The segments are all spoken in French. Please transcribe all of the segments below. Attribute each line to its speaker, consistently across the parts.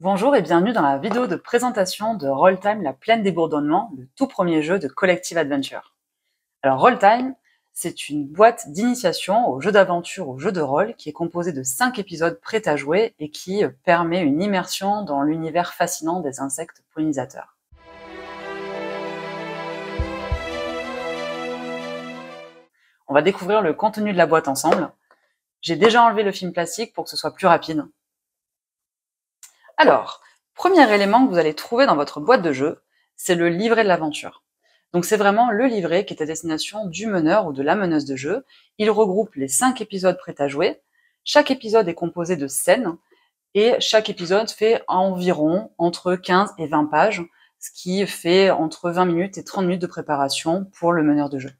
Speaker 1: Bonjour et bienvenue dans la vidéo de présentation de Rolltime, la plaine des bourdonnements, le tout premier jeu de Collective Adventure. Alors Rolltime, c'est une boîte d'initiation aux jeux d'aventure, aux jeux de rôle, qui est composée de 5 épisodes prêts à jouer et qui permet une immersion dans l'univers fascinant des insectes pollinisateurs. On va découvrir le contenu de la boîte ensemble. J'ai déjà enlevé le film plastique pour que ce soit plus rapide. Alors, premier élément que vous allez trouver dans votre boîte de jeu, c'est le livret de l'aventure. Donc c'est vraiment le livret qui est à destination du meneur ou de la meneuse de jeu. Il regroupe les 5 épisodes prêts à jouer. Chaque épisode est composé de scènes et chaque épisode fait environ entre 15 et 20 pages, ce qui fait entre 20 minutes et 30 minutes de préparation pour le meneur de jeu.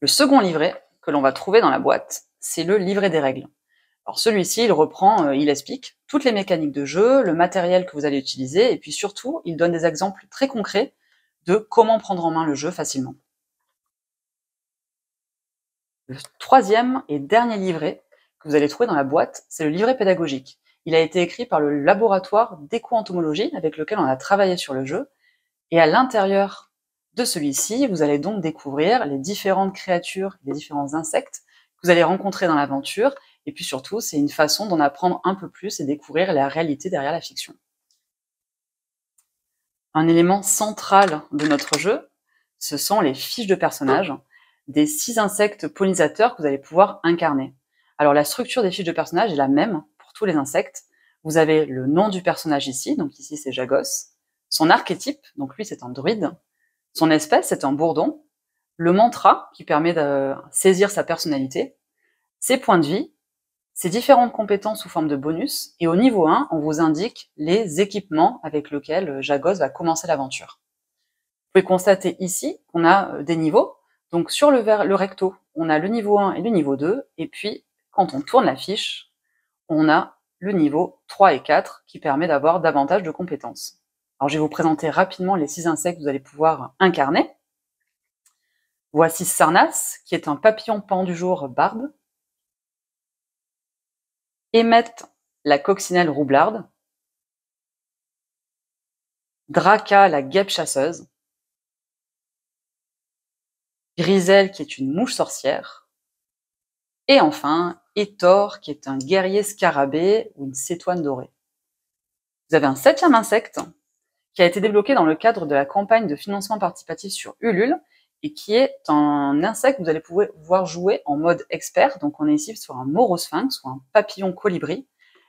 Speaker 1: Le second livret que l'on va trouver dans la boîte, c'est le livret des règles. Alors celui-ci, il explique toutes les mécaniques de jeu, le matériel que vous allez utiliser, et puis surtout, il donne des exemples très concrets de comment prendre en main le jeu facilement. Le troisième et dernier livret que vous allez trouver dans la boîte, c'est le livret pédagogique. Il a été écrit par le laboratoire d'éco-entomologie avec lequel on a travaillé sur le jeu, et à l'intérieur de celui-ci, vous allez donc découvrir les différentes créatures, les différents insectes que vous allez rencontrer dans l'aventure, et puis surtout, c'est une façon d'en apprendre un peu plus et découvrir la réalité derrière la fiction. Un élément central de notre jeu, ce sont les fiches de personnages des 6 insectes pollinisateurs que vous allez pouvoir incarner. Alors la structure des fiches de personnages est la même pour tous les insectes. Vous avez le nom du personnage ici, donc ici c'est Jagos, son archétype, donc lui c'est un druide, son espèce c'est un bourdon, le mantra qui permet de saisir sa personnalité, ses points de vie, ses différentes compétences sous forme de bonus, et au niveau 1, on vous indique les équipements avec lesquels Jagos va commencer l'aventure. Vous pouvez constater ici qu'on a des niveaux, donc sur le recto, on a le niveau 1 et le niveau 2, et puis quand on tourne la fiche, on a le niveau 3 et 4 qui permet d'avoir davantage de compétences. Alors je vais vous présenter rapidement les 6 insectes que vous allez pouvoir incarner. Voici Sarnas, qui est un papillon pendu-jour barbe. Émette, la coccinelle roublarde. Draka, la guêpe chasseuse. Griselle, qui est une mouche sorcière. Et enfin, Hétor, qui est un guerrier scarabée ou une cétoine dorée. Vous avez un 7e insecte qui a été débloqué dans le cadre de la campagne de financement participatif sur Ulule et qui est un insecte que vous allez pouvoir jouer en mode expert. Donc on est ici sur un morosphinx ou un papillon colibri.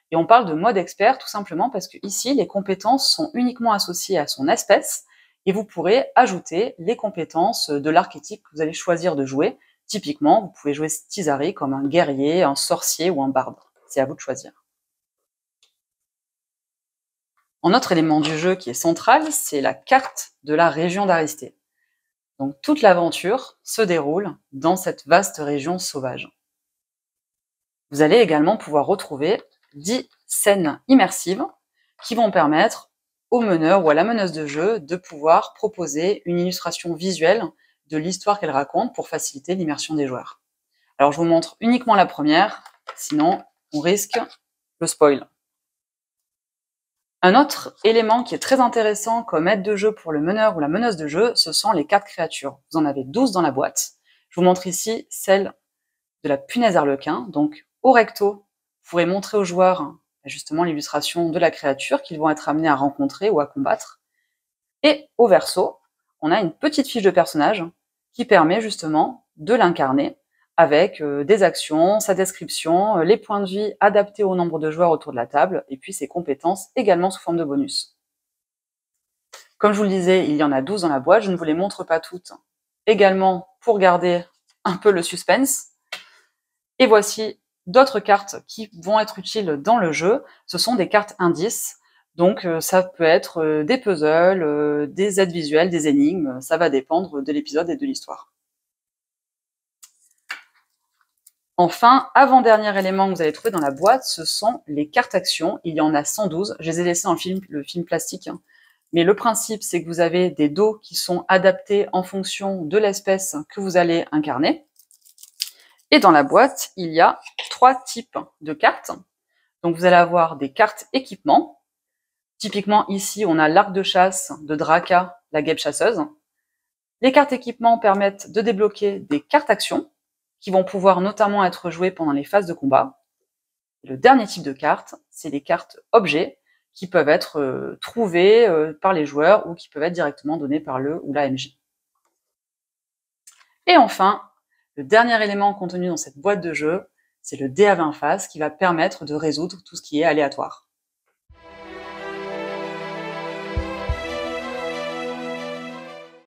Speaker 1: Et on parle de mode expert tout simplement parce que ici, les compétences sont uniquement associées à son espèce et vous pourrez ajouter les compétences de l'archétype que vous allez choisir de jouer. Typiquement, vous pouvez jouer Tizari comme un guerrier, un sorcier ou un barde. C'est à vous de choisir. Un autre élément du jeu qui est central, c'est la carte de la région d'Aristée. Donc toute l'aventure se déroule dans cette vaste région sauvage. Vous allez également pouvoir retrouver 10 scènes immersives qui vont permettre au meneur ou à la meneuse de jeu de pouvoir proposer une illustration visuelle de l'histoire qu'elle raconte pour faciliter l'immersion des joueurs. Alors je vous montre uniquement la première, sinon on risque le spoil. Un autre élément qui est très intéressant comme aide de jeu pour le meneur ou la meneuse de jeu, ce sont les cartes créatures. Vous en avez 12 dans la boîte. Je vous montre ici celle de la punaise arlequin. Donc au recto, vous pourrez montrer aux joueurs justement l'illustration de la créature qu'ils vont être amenés à rencontrer ou à combattre. Et au verso, on a une petite fiche de personnage qui permet justement de l'incarner avec des actions, sa description, les points de vie adaptés au nombre de joueurs autour de la table, et puis ses compétences également sous forme de bonus. Comme je vous le disais, il y en a 12 dans la boîte, je ne vous les montre pas toutes, également pour garder un peu le suspense. Et voici d'autres cartes qui vont être utiles dans le jeu, ce sont des cartes indices, donc ça peut être des puzzles, des aides visuelles, des énigmes, ça va dépendre de l'épisode et de l'histoire. Enfin, avant-dernier élément que vous allez trouver dans la boîte, ce sont les cartes actions. Il y en a 112. Je les ai laissées dans le film plastique. Mais le principe, c'est que vous avez des dos qui sont adaptés en fonction de l'espèce que vous allez incarner. Et dans la boîte, il y a 3 types de cartes. Donc vous allez avoir des cartes équipements. Typiquement ici, on a l'arc de chasse de Draka, la guêpe chasseuse. Les cartes équipements permettent de débloquer des cartes actions qui vont pouvoir notamment être jouées pendant les phases de combat. Le dernier type de cartes, c'est les cartes objets qui peuvent être trouvées par les joueurs ou qui peuvent être directement données par le ou la MJ. Et enfin, le dernier élément contenu dans cette boîte de jeu, c'est le dé à 20 faces qui va permettre de résoudre tout ce qui est aléatoire.